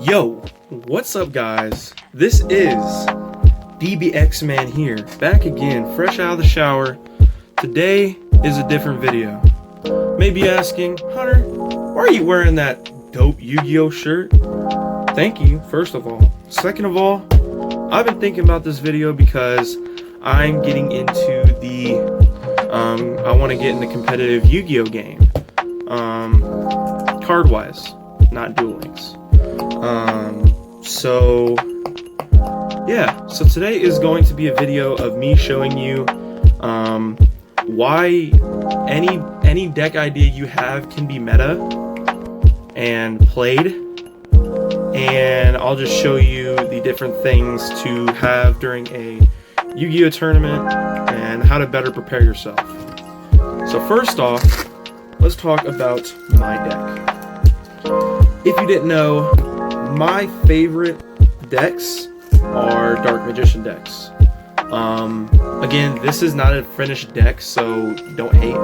Yo, what's up guys? This is DBX Man here, back again, fresh out of the shower. Today is a different video. Maybe asking, Hunter, why are you wearing that dope YuGiOh shirt? Thank you, first of all. Second of all, I've been thinking about this video because I'm getting into the, I want to get in the competitive YuGiOh game. Card-wise, not Duel Links. So today is going to be a video of me showing you why any deck idea you have can be meta and played, and I'll just show you the different things to have during a YuGiOh tournament and how to better prepare yourself. So first off, let's talk about my deck. If you didn't know, my favorite decks are Dark Magician decks. Again, this is not a finished deck, so don't hate.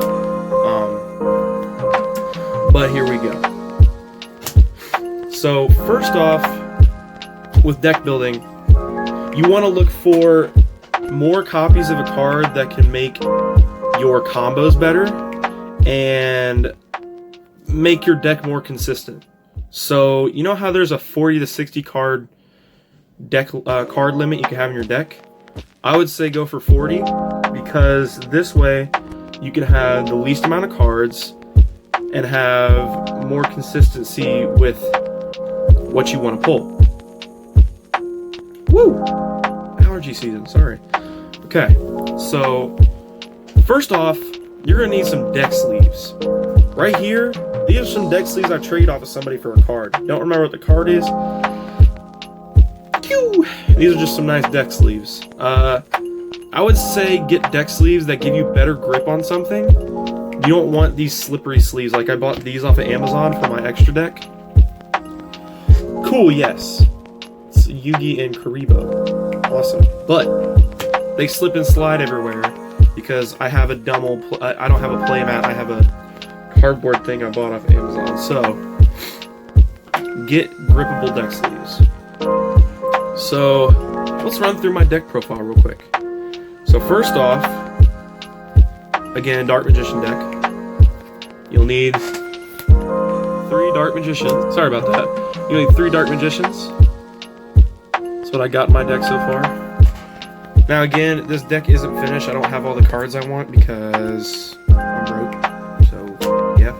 But here we go. So first off, with deck building, you want to look for more copies of a card that can make your combos better and make your deck more consistent. So you know how there's a 40 to 60 card deck card limit you can have in your deck? I would say go for 40, because this way you can have the least amount of cards and have more consistency with what you want to pull. Woo! Allergy season, sorry. Okay, so first off, you're gonna need some deck sleeves. Right here, these are some deck sleeves I traded off of somebody for a card. Don't remember what the card is. These are just some nice deck sleeves. I would say get deck sleeves that give you better grip on something. You don't want these slippery sleeves. Like I bought these off of Amazon for my extra deck. Cool, yes. It's Yugi and Karibo. Awesome. But they slip and slide everywhere because I have a dumb old I don't have a playmat. I have a cardboard thing I bought off Amazon. So get grippable deck sleeves. So let's run through my deck profile real quick. So first off, again, Dark Magician deck. You'll need 3 Dark Magicians. Sorry about that. You'll need 3 Dark Magicians. That's what I got in my deck so far. Now again, this deck isn't finished. I don't have all the cards I want because I'm broke. So yeah.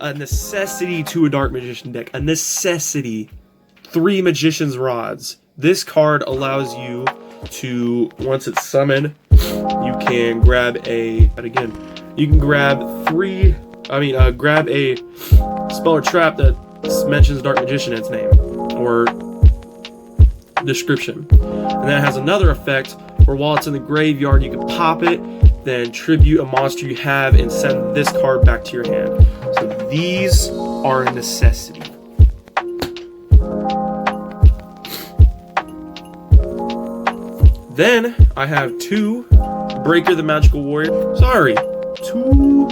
A necessity to a Dark Magician deck. A necessity. 3 Magician's Rods. This card allows you to, once it's summoned, you can grab a, but again, you can grab grab a spell or trap that mentions Dark Magician in its name, or description. And then it has another effect where while it's in the graveyard, you can pop it, then tribute a monster you have, and send this card back to your hand. So these are a necessity. Then I have 2 Breaker the Magical Warrior. Sorry, 2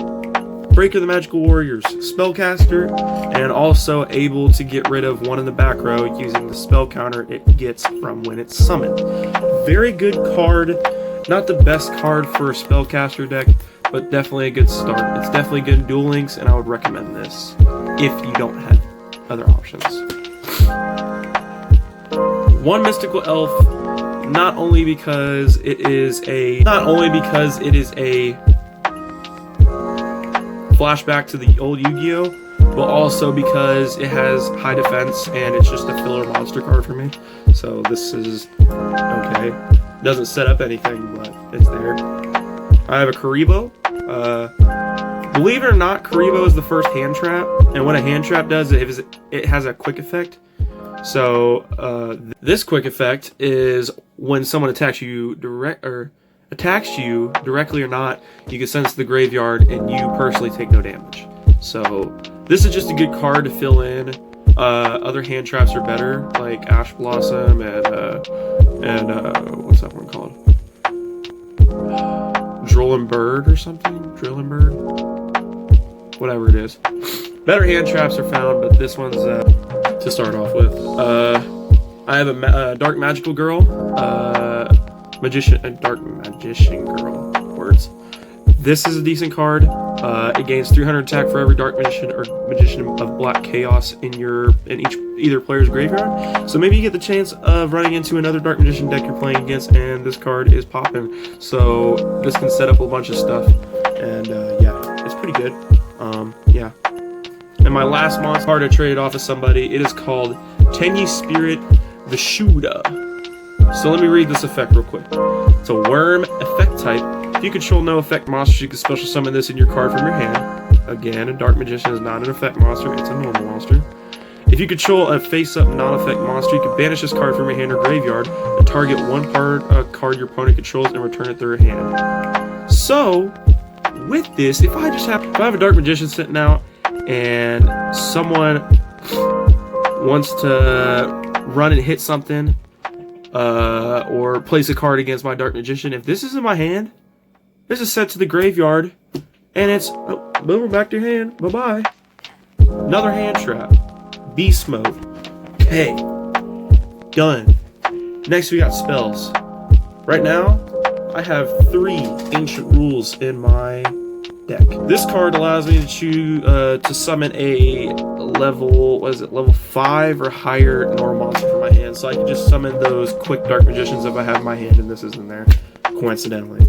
Breaker the Magical Warriors spellcaster, and also able to get rid of one in the back row using the spell counter it gets from when it's summoned. Very good card. Not the best card for a spellcaster deck, but definitely a good start. It's definitely good in Duel Links, and I would recommend this if you don't have other options. 1 Mystical Elf, not only because it is a flashback to the old Yu-Gi-Oh, but also because it has high defense and it's just a filler monster card for me. So this is okay. Doesn't set up anything, but it's there. I have a Karibo. Believe it or not, Karibo is the first hand trap, and what a hand trap does is it has a quick effect. So this quick effect is when someone attacks you directly or not, you can send it to the graveyard and you personally take no damage. So this is just a good card to fill in. Other hand traps are better, like Ash Blossom and what's that one called? Drillin' Bird or something? Drillin' Bird? Whatever it is. Better hand traps are found, but this one's to start off with. I have a dark magical girl, dark magician girl. Words. This is a decent card. It gains 300 attack for every dark magician or magician of black chaos in either player's graveyard. So maybe you get the chance of running into another dark magician deck you're playing against, and this card is popping. So this can set up a bunch of stuff, and yeah, it's pretty good. Yeah. And my last monster card I traded off of somebody. It is called Tenyi Spirit Vishuddha. So let me read this effect real quick. It's a worm effect type. If you control no effect monsters, you can special summon this in your card from your hand. Again, a dark magician is not an effect monster, it's a normal monster. If you control a face-up non-effect monster, you can banish this card from your hand or graveyard and target one card your opponent controls and return it to their hand. So, with this, if I have a dark magician sitting out and someone wants to run and hit something, or place a card against my dark magician, if this is in my hand, this is sent to the graveyard, and it's boom, back to your hand, bye-bye. Another hand trap. Beast mode. Okay. Done. Next we got spells. Right now, I have 3 ancient rules in my deck. This card allows me to choose to summon a level 5 or higher normal monster from my hand. So I can just summon those quick dark magicians if I have my hand and this is in there, coincidentally.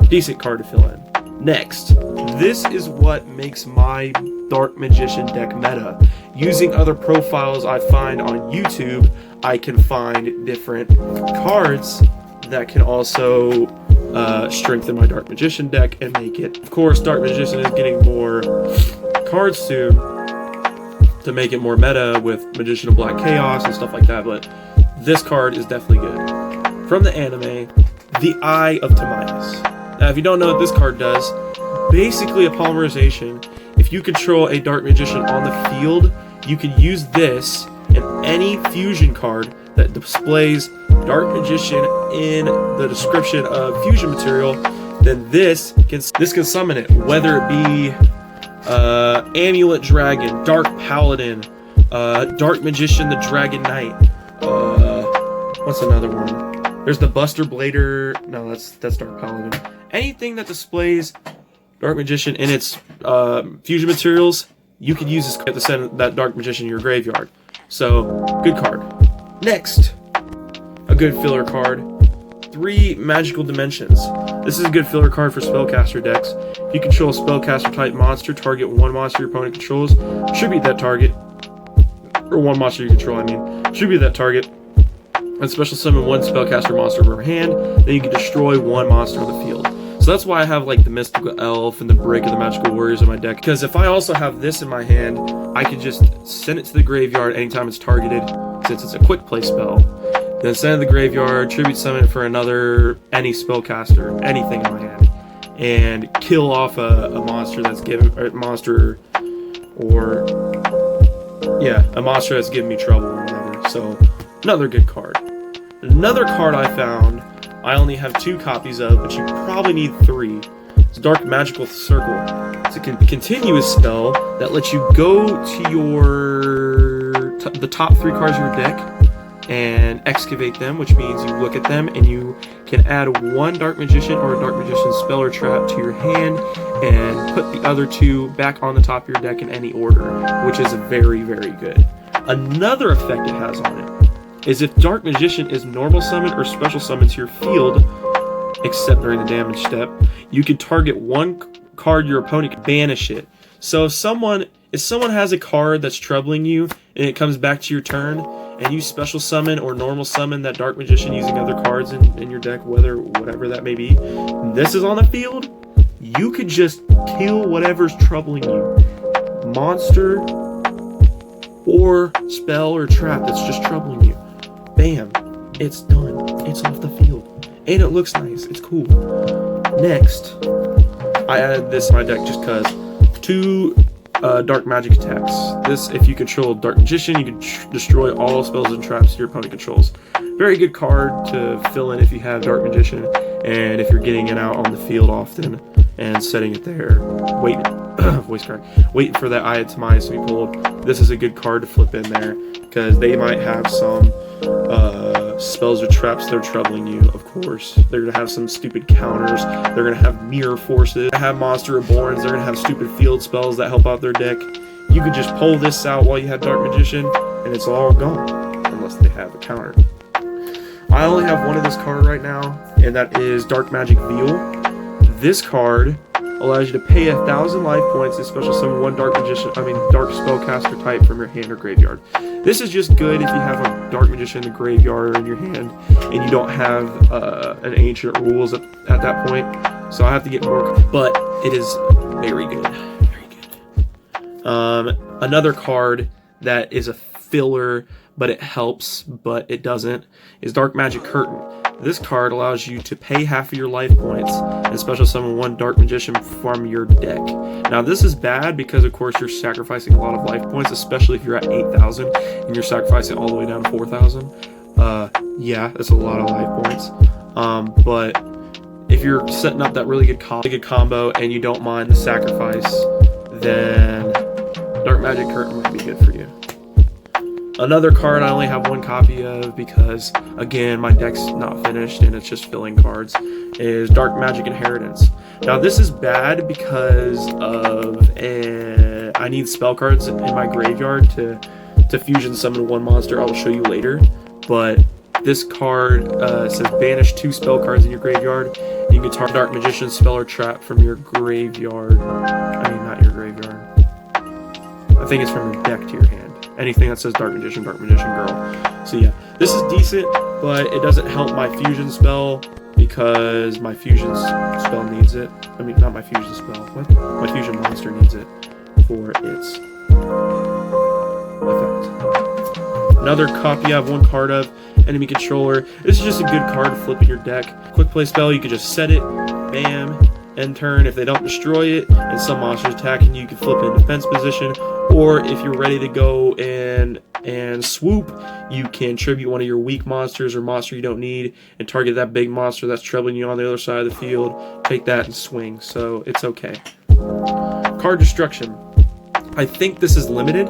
Decent card to fill in. Next, this is what makes my dark magician deck meta. Using other profiles I find on YouTube, I can find different cards that can also strengthen my dark magician deck and make it. Of course, dark magician is getting more cards soon to make it more meta with Magician of Black Chaos and stuff like that, but this card is definitely good. From the anime, the Eye of Timaeus. Now, if you don't know what this card does, basically a polymerization. If you control a dark magician on the field, you can use this and any fusion card that displays dark magician in the description of fusion material, then this can summon it, whether it be Amulet Dragon, Dark Paladin, Dark Magician the Dragon Knight, what's another one? There's the Buster Blader, no, that's Dark Paladin. Anything that displays Dark Magician in its fusion materials, you can use this to send that Dark Magician in your graveyard. So, good card. Next, a good filler card. 3 Magical Dimensions. This is a good filler card for spellcaster decks. If you control a spellcaster type monster, target one monster your opponent controls, tribute that target, or one monster you control, I mean, tribute that target, and special summon one spellcaster monster per hand, then you can destroy one monster on the field. So that's why I have like the Mystical Elf and the Break of the Magical Warriors in my deck, because if I also have this in my hand, I can just send it to the graveyard anytime it's targeted, since it's a quick play spell. Then send it to the graveyard, tribute summon it for any spellcaster, anything in my hand, and kill off a monster that's giving, a monster that's giving me trouble or whatever. So, another good card. Another card I found, I only have 2 copies of, but you probably need 3. It's Dark Magical Circle. It's a continuous spell that lets you go to the top 3 cards of your deck and excavate them, which means you look at them and you can add 1 Dark Magician or a Dark Magician spell or trap to your hand and put the other 2 back on the top of your deck in any order, which is very, very good. Another effect it has on it is if Dark Magician is normal summon or special summon to your field, except during the damage step, you can target 1 card your opponent can banish it. So if someone has a card that's troubling you and it comes back to your turn and you special summon or normal summon that Dark Magician using other cards in your deck, whatever that may be, this is on the field, you could just kill whatever's troubling you. Monster or spell or trap that's just troubling you. Bam, it's done. It's off the field. And it looks nice. It's cool. Next, I added this in my deck just because 2 dark magic attacks. This, if you control Dark Magician, you can destroy all spells and traps your opponent controls. Very good card to fill in if you have Dark Magician, and if you're getting it out on the field often and setting it there, waiting. voice crack. Waiting for that Eye of Demise to be pulled. This is a good card to flip in there because they might have some spells or traps that are troubling you. Of course, they're gonna have some stupid counters. They're gonna have mirror forces. They have Monster Reborns. They're gonna have stupid field spells that help out their deck. You could just pull this out while you have Dark Magician, and it's all gone unless they have a counter. I only have one of this card right now, and that is Dark Magic Veil. This card allows you to pay 1,000 life points to special summon one Dark Spellcaster type from your hand or graveyard. This is just good if you have a Dark Magician in the graveyard or in your hand, and you don't have an Ancient Rules at that point. So I have to get more, but it is very good. Very good. Another card that is a filler, but it helps, but it doesn't, is Dark Magic Curtain. This card allows you to pay half of your life points and special summon one Dark Magician from your deck. Now this is bad because of course you're sacrificing a lot of life points, especially if you're at 8,000 and you're sacrificing all the way down to 4,000. Yeah, that's a lot of life points. But if you're setting up that really good combo and you don't mind the sacrifice, then Dark Magic Curtain might be good for you. Another card I only have one copy of because, again, my deck's not finished and it's just filling cards, is Dark Magic Inheritance. Now this is bad because of I need spell cards in my graveyard to fusion summon one monster. I will show you later. But this card says banish 2 spell cards in your graveyard. You can target Dark Magician spell or trap from your graveyard. I mean, not your graveyard. I think it's from your deck to your hand. Anything that says Dark Magician Girl. So yeah, this is decent, but it doesn't help my fusion spell because my fusion spell needs it. I mean, not my fusion spell. What? My fusion monster needs it for its effect. Another copy I have one card of, Enemy Controller. This is just a good card to flip in your deck. Quick play spell, you can just set it, bam, end turn. If they don't destroy it and some monster's attacking you, you can flip it in defense position. Or if you're ready to go and swoop, you can tribute one of your weak monsters or monster you don't need and target that big monster that's troubling you on the other side of the field. Take that and swing, so it's okay. Card Destruction. I think this is limited.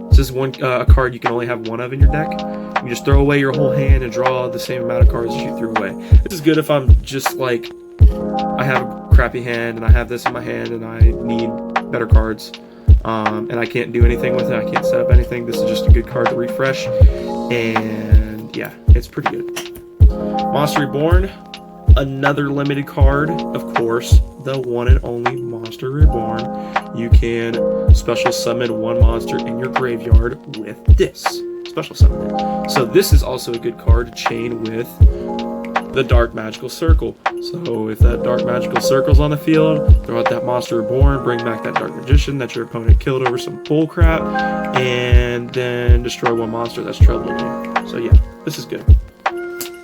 This is a card you can only have one of in your deck. You just throw away your whole hand and draw the same amount of cards as you threw away. This is good if I'm just like, I have a crappy hand and I have this in my hand and I need better cards. And I can't do anything with it. I can't set up anything. This is just a good card to refresh. And yeah, it's pretty good. Monster Reborn. Another limited card, of course, the one and only Monster Reborn. You can special summon one monster in your graveyard with this. Special summon it. So this is also a good card to chain with the Dark Magical Circle. So if that Dark Magical Circle's on the field, throw out that Monster Reborn, bring back that Dark Magician that your opponent killed over some bullcrap, and then destroy one monster that's troubling you. So yeah, this is good.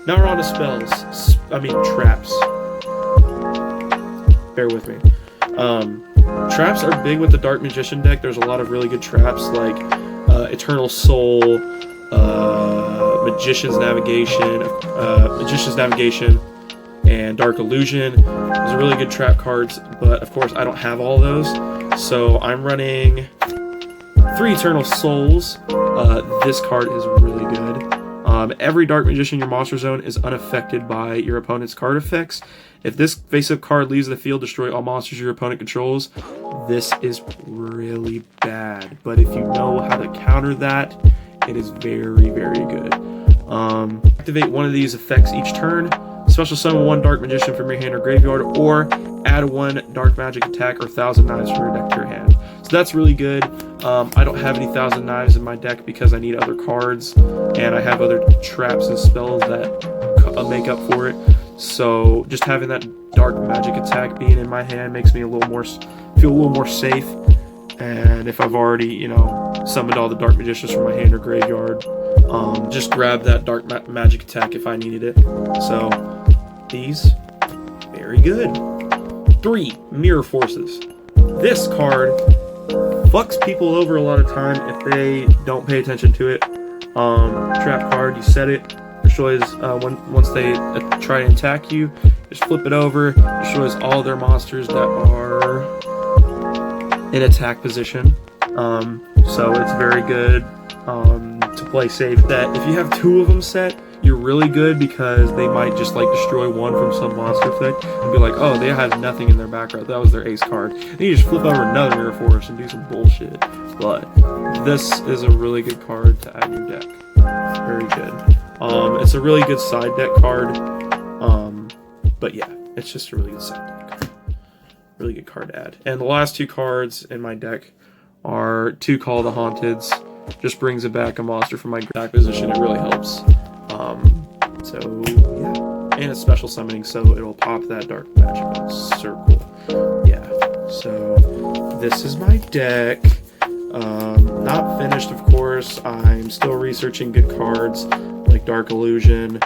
Now we're on to spells. Traps. Bear with me. Traps are big with the Dark Magician deck. There's a lot of really good traps like Eternal Soul, Magician's Navigation, and Dark Illusion. Those are really good trap cards, but of course I don't have all those. So I'm running 3 Eternal Souls. This card is really good. Every Dark Magician in your monster zone is unaffected by your opponent's card effects. If this face-up card leaves the field, destroy all monsters your opponent controls. This is really bad, but if you know how to counter that, it is very, very good. Activate one of these effects each turn. Special summon one Dark Magician from your hand or graveyard, or add one Dark Magic attack or 1,000 Knives from your deck to your hand. So that's really good. I don't have any 1,000 Knives in my deck because I need other cards, and I have other traps and spells that make up for it. So just having that Dark Magic attack being in my hand makes me feel a little more safe. And if I've already, summoned all the Dark Magicians from my hand or graveyard, just grab that Dark Magic attack if I needed it. So these, very good. 3 Mirror Forces. This card fucks people over a lot of time if they don't pay attention to it. Trap card, you set it, destroys once they try to attack you, just flip it over, destroys all their monsters that are in attack position. So it's very good to play safe. That if you have 2 of them set, you're really good because they might just like destroy one from some monster effect and be like, oh, they have nothing in their back row. That was their ace card. And you just flip over another Mirror Force and do some bullshit. But this is a really good card to add your deck. Very good. It's a really good side deck card. But yeah, it's just a really good side deck card. Really good card to add. And the last 2 cards in my deck are 2 Call the Haunteds. Just brings it back a monster from my attack position. It really helps. So yeah, and it's special summoning, so it'll pop that dark magical circle. Yeah, so this is my deck. Not finished, of course. I'm still researching good cards like Dark Illusion.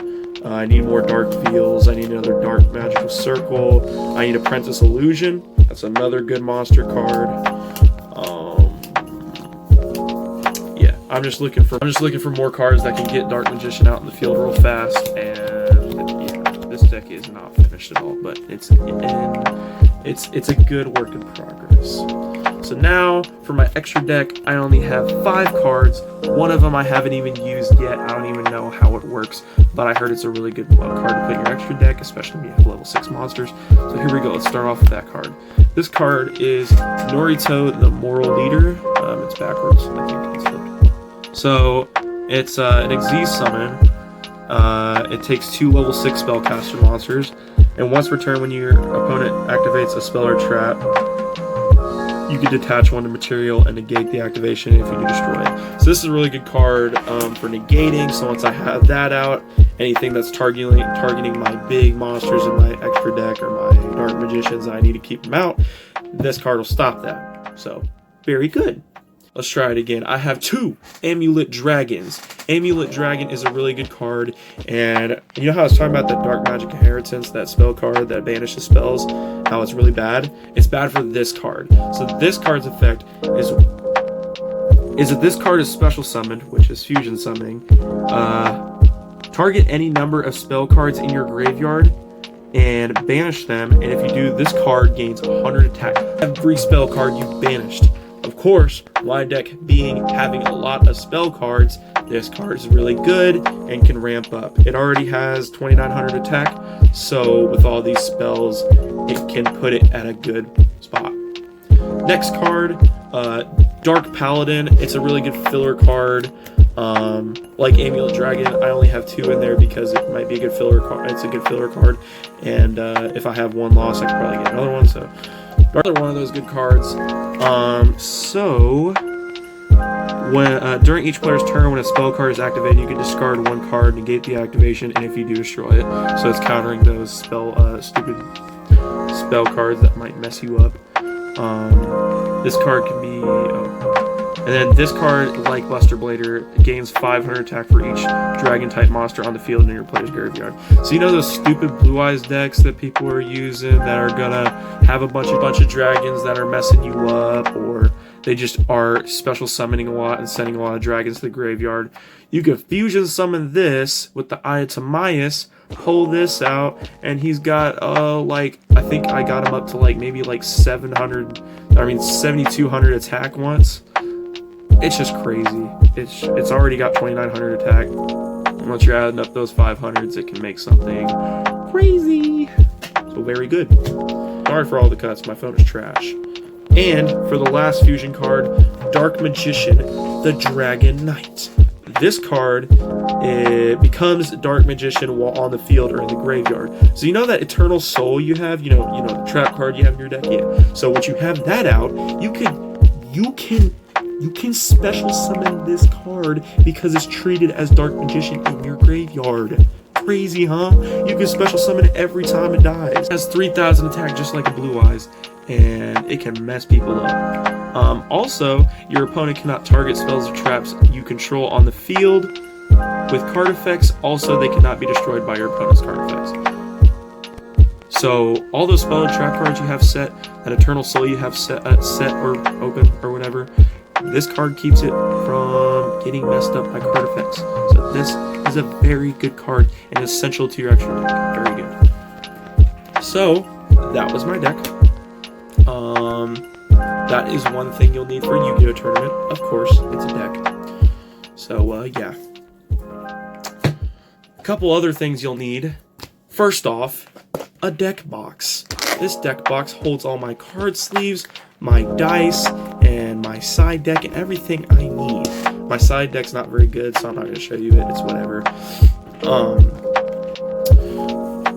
I need more Dark Veils. I need another dark magical circle. I need Apprentice Illusion. That's another good monster card. I'm just looking for more cards that can get Dark Magician out in the field real fast, and yeah, this deck is not finished at all, but it's a good work in progress. So now for my extra deck, I only have 5 cards. One of them I haven't even used yet. I don't even know how it works, but I heard it's a really good card to put in your extra deck, especially when you have level 6 monsters. So here we go. Let's start off with that card. This card is Norito, the Moral Leader. It's backwards. I think it's flipped. So it's an Xyz summon. It takes 2 level 6 spellcaster monsters, and once per turn, when your opponent activates a spell or trap, you can detach 1 to material and negate the activation if you do destroy it. So this is a really good card for negating. So once I have that out, anything that's targeting my big monsters in my extra deck or my Dark Magicians, I need to keep them out, this card will stop that. So very good. Let's try it again. I have 2 Amulet Dragons. Amulet Dragon is a really good card, and you know how I was talking about that Dark Magic Inheritance, that spell card that banishes spells, how it's really bad? It's bad for this card. So this card's effect is that this card is special summoned, which is fusion summoning. Target any number of spell cards in your graveyard and banish them, and if you do, this card gains 100 attack. Every spell card you banished. Of course, my deck having a lot of spell cards, this card is really good and can ramp up. It already has 2900 attack, so with all these spells, it can put it at a good spot. Next card, Dark Paladin. It's a really good filler card. Like Amulet Dragon, I only have 2 in there because it might be a good filler card. It's a good filler card, and if I have 1 loss, I could probably get another one. So another one of those good cards. When during each player's turn, when a spell card is activated, you can discard 1 card, negate the activation, and if you do, destroy it. So it's countering those stupid spell cards that might mess you up. This card can be, and then this card, like Buster Blader, gains 500 attack for each dragon-type monster on the field in your player's graveyard. So you know those stupid Blue Eyes decks that people are using that are gonna have a bunch of dragons that are messing you up, or they just are special summoning a lot and sending a lot of dragons to the graveyard. You can fusion summon this with the Eye of Timaeus, pull this out, and he's got I think I got him up to maybe 7200 attack once. It's just crazy. It's already got 2900 attack. Once you're adding up those 500s, it can make something crazy. So very good. Sorry for all the cuts, my phone is trash. And for the last fusion card, Dark Magician, the Dragon Knight. This card becomes Dark Magician while on the field or in the graveyard. So you know that Eternal Soul you have, you know the trap card you have in your deck? Yeah. So once you have that out, you can special summon this card because it's treated as Dark Magician in your graveyard. Crazy, huh? You can special summon it every time it dies. It has 3000 attack just like a Blue Eyes, and it can mess people up. Also, your opponent cannot target spells or traps you control on the field with card effects. Also, they cannot be destroyed by your opponent's card effects. So all those spell and trap cards you have set, that Eternal Soul you have set or open or whatever, this card keeps it from getting messed up by card effects. So this is a very good card and essential to your extra deck. Very good. So that was my deck. that is one thing you'll need for a Yu-Gi-Oh tournament. Of course, it's a deck. So, yeah. A couple other things you'll need. First off, a deck box. This deck box holds all my card sleeves, my dice, and my side deck, and everything I need. My side deck's not very good, so I'm not going to show you it. It's whatever.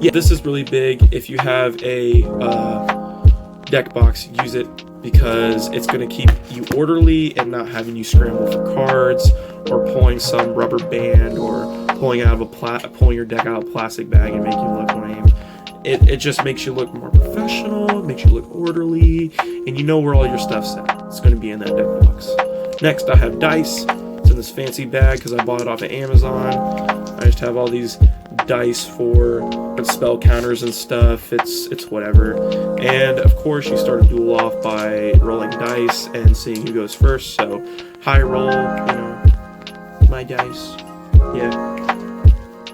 Yeah, this is really big. If you have a deck box, use it, because it's going to keep you orderly and not having you scramble for cards or pulling some rubber band or pulling your deck out of a plastic bag and make you look lame. It just makes you look more professional, it makes you look orderly, and you know where all your stuff's at. It's going to be in that deck box. Next, I have dice. It's in this fancy bag because I bought it off of Amazon. I just have all these dice for spell counters and stuff. It's whatever. And of course, you start a duel off by rolling dice and seeing who goes first. So high roll, you know, my dice. Yeah,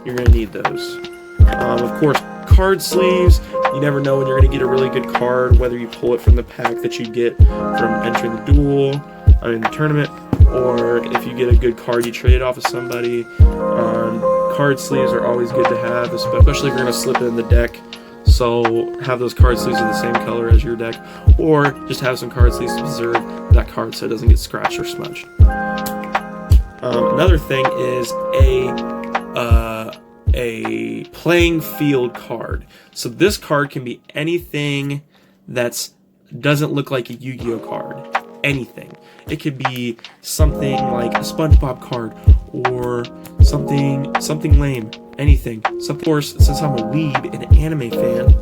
you're gonna need those. Of course, card sleeves. You never know when you're gonna get a really good card, whether you pull it from the pack that you get from entering the duel, the tournament, or if you get a good card you trade it off of somebody. Card sleeves are always good to have, especially if you're gonna slip it in the deck. So have those card sleeves in the same color as your deck, or just have some card sleeves to preserve that card so it doesn't get scratched or smudged. Another thing is a playing field card. So this card can be anything that doesn't look like a Yu-Gi-Oh card. Anything. It could be something like a SpongeBob card or something lame. Anything. So of course, since I'm a weeb and an anime fan,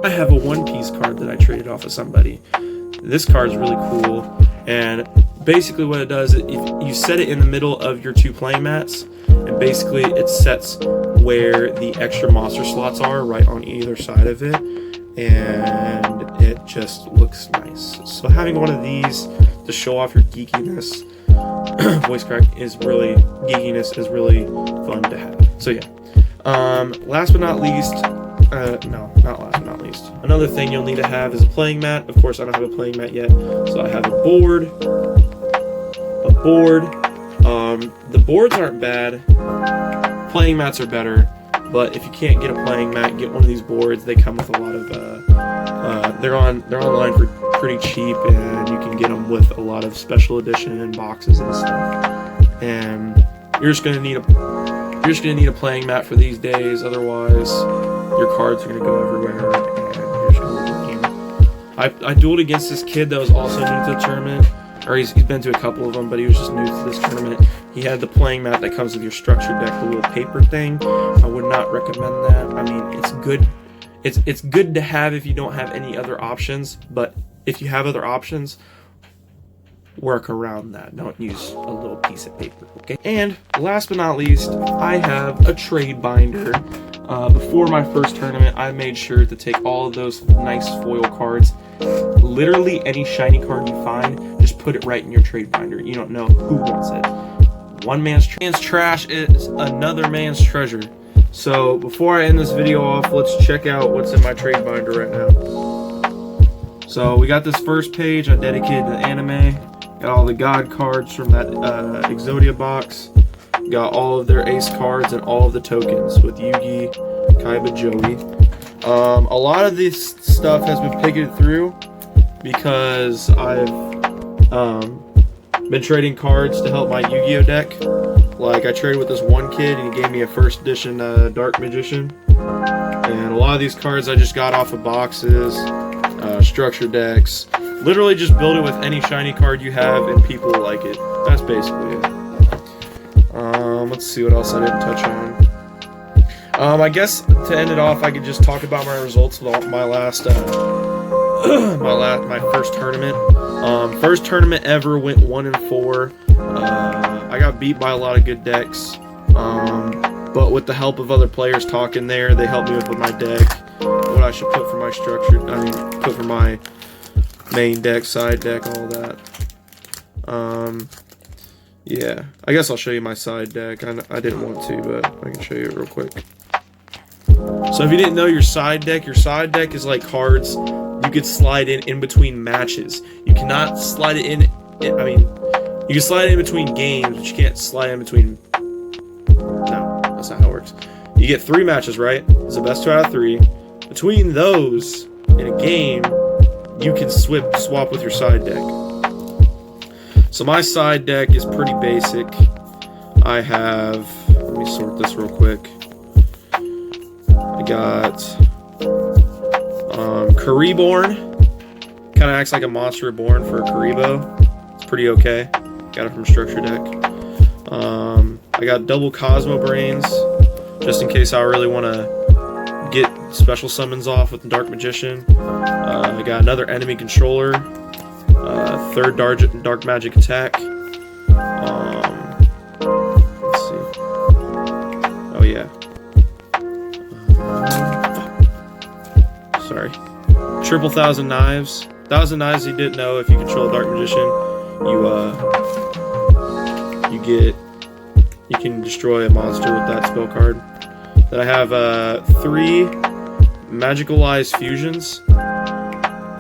I have a One Piece card that I traded off of somebody. This card's really cool, and basically what it does is if you set it in the middle of your two playing mats, and basically it sets where the extra monster slots are right on either side of it, and it just looks nice. So having one of these to show off your geekiness, voice crack is really fun to have. So yeah. Last but not least, no, not last but not least. Another thing you'll need to have is a playing mat. Of course, I don't have a playing mat yet, so I have a board. The boards aren't bad. Playing mats are better, but if you can't get a playing mat, get one of these boards. They come with a lot of, they're online for pretty cheap, and you can get them with a lot of special edition boxes and stuff. And you're just gonna need a playing mat for these days. Otherwise, your cards are gonna go everywhere, and you're just gonna lame. I dueled against this kid that was also new to the tournament. Or he's been to a couple of them, but he was just new to this tournament. He had the playing mat that comes with your structure deck, the little paper thing. I would not recommend that. I mean, it's good. It's good to have if you don't have any other options, but if you have other options, work around that. Don't use a little piece of paper, okay? And last but not least, I have a trade binder. Before my first tournament, I made sure to take all of those nice foil cards. Literally any shiny card you find, just put it right in your trade binder. You don't know who wants it. One man's trash is another man's treasure. So before I end this video off, let's check out what's in my trade binder right now. So we got this first page I dedicated to anime. Got all the god cards from that Exodia box. Got all of their ace cards and all of the tokens with Yugi, Kaiba, Joey. A lot of this stuff has been picketed through because I've been trading cards to help my Yu-Gi-Oh deck. Like, I traded with this one kid and he gave me a first edition Dark Magician. And a lot of these cards I just got off of boxes, structure decks. Literally just build it with any shiny card you have and people will like it. That's basically it. Let's see what else I didn't touch on. I guess to end it off, I could just talk about my results with my last, my first tournament. First tournament ever, went 1-4. I got beat by a lot of good decks, but with the help of other players talking there, they helped me with my deck, what I should put for my structure. Put for my main deck, side deck, all that. Yeah, I guess I'll show you my side deck. I didn't want to, but I can show you it real quick. So if you didn't know your side deck is like cards you you could slide in between matches. You cannot slide it in. I mean, you can slide it in between games, but you can't slide in between. No, that's not how it works. You get 3 matches, right? It's the best 2 out of 3. Between those, in a game, you can swap with your side deck. So my side deck is pretty basic. I have, let me sort this real quick. I got Kariborn. Kind of acts like a monster reborn for a Karibo. It's pretty okay. Got it from Structure Deck. I got double Cosmo Brains, just in case I really want to get special summons off with the Dark Magician. I got another enemy controller. 3rd dark magic attack. Let's see. Oh yeah. Sorry. Triple Thousand Knives. 1,000 Knives. You didn't know, if you control a Dark Magician, you can destroy a monster with that spell card. Then I have 3 Magicalized Fusions.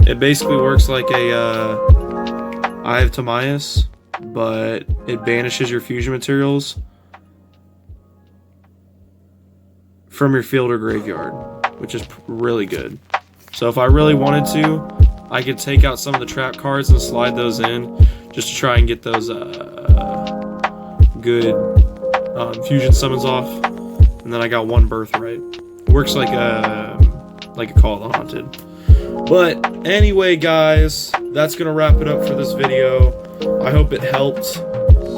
It basically works like a Eye of Timaeus, but it banishes your fusion materials from your field or graveyard, which is really good. So if I really wanted to, I could take out some of the trap cards and slide those in, just to try and get those good fusion summons off. And then I got 1 Birthright. It works like a Call of the Haunted. But anyway, guys, that's gonna wrap it up for this video. I hope it helped.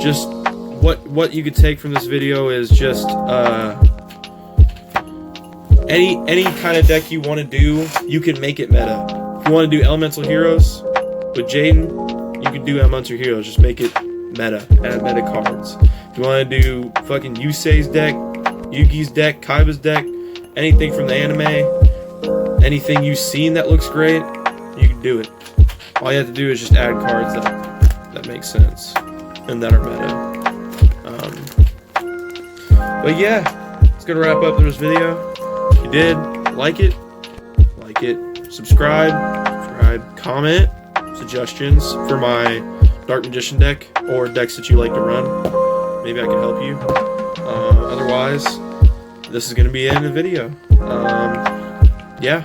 Just what you could take from this video is just any kind of deck you want to do, you can make it meta. If you want to do Elemental Heroes with Jaden, you can do Elemental Heroes. Just make it meta, add meta cards. If you want to do fucking Yusei's deck, Yugi's deck, Kaiba's deck, anything from the anime, anything you've seen that looks great, you can do it. All you have to do is just add cards that make sense and that are meta. But yeah, it's gonna wrap up this video. If you did, like it, subscribe, comment, suggestions for my Dark Magician deck or decks that you like to run. Maybe I can help you. Otherwise, this is gonna be the end of the video. Yeah,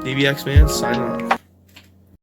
DBX man, signing off.